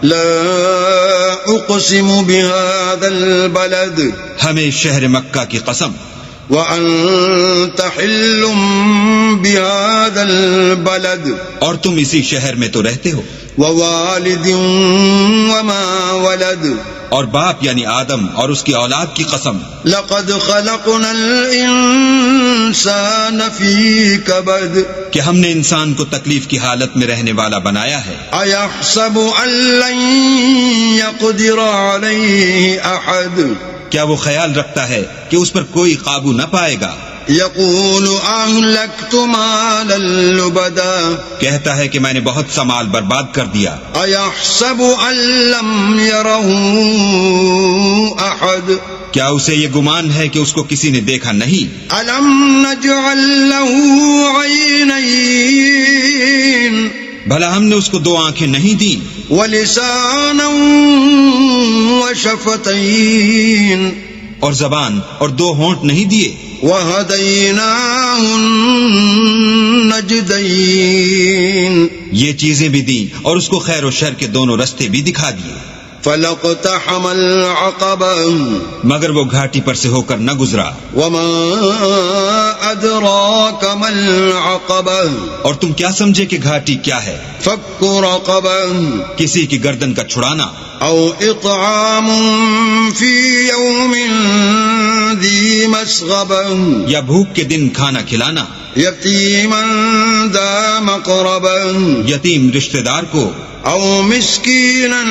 لا اقسم بهذا البلد ہمیں شہر مکہ کی قسم، وانت حل بهذا البلد اور تم اسی شہر میں تو رہتے ہو، ووالد وما ولد اور باپ یعنی آدم اور اس کی اولاد کی قسم، لقد خلقنا الانسان فی کبد کہ ہم نے انسان کو تکلیف کی حالت میں رہنے والا بنایا ہے۔ ایحسب ان لن یقدر علیہ احد کیا وہ خیال رکھتا ہے کہ اس پر کوئی قابو نہ پائے گا؟ یقول اہلکت مالا لبدا کہتا ہے کہ میں نے بہت سا مال برباد کر دیا۔ ایحسب ان لم یرہ احد کیا اسے یہ گمان ہے کہ اس کو کسی نے دیکھا نہیں؟ الم نجعل له عینین بھلا ہم نے اس کو 2 آنکھیں نہیں دی، ولسانا وشفتین اور زبان اور 2 ہونٹ نہیں دیے؟ وہدیناہ النجدین یہ چیزیں بھی دیں اور اس کو خیر و شر کے دونوں رستے بھی دکھا دیے۔ فلاقتحم العقبہ مگر وہ گھاٹی پر سے ہو کر نہ گزرا۔ وما ادراک ما العقبہ اور تم کیا سمجھے کہ گھاٹی کیا ہے؟ فک رقبہ کسی کی گردن کا چھڑانا، او اطعام فی یوم ذی مسغبہ یا بھوک کے دن کھانا کھلانا، یتیما ذا مقربہ یتیم رشتہ دار کو، او مسکینا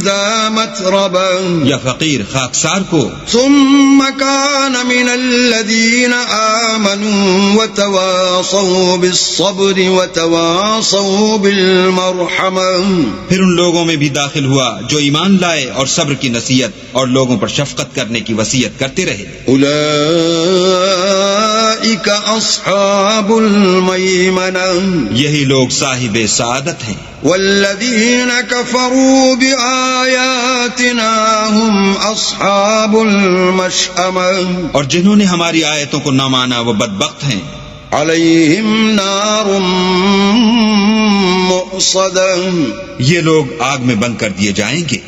ذا متربہ یا فقیر خاکسار کو۔ ثم كان من الذين آمنوا وتواصوا بالصبر وتواصوا بالمرحمة پھر ان لوگوں میں بھی داخل ہوا جو ایمان لائے اور صبر کی نصیحت اور لوگوں پر شفقت کرنے کی وصیت کرتے رہے۔ اولئك اصحاب المیمنہ یہی لوگ صاحب سعادت ہیں۔ والذین کفروا بآیاتنا هم اصحاب المشأمہ اور جنہوں نے ہماری آیتوں کو نہ مانا وہ بدبخت ہیں۔ علیہم نار مؤصدہ یہ لوگ آگ میں بند کر دیے جائیں گے۔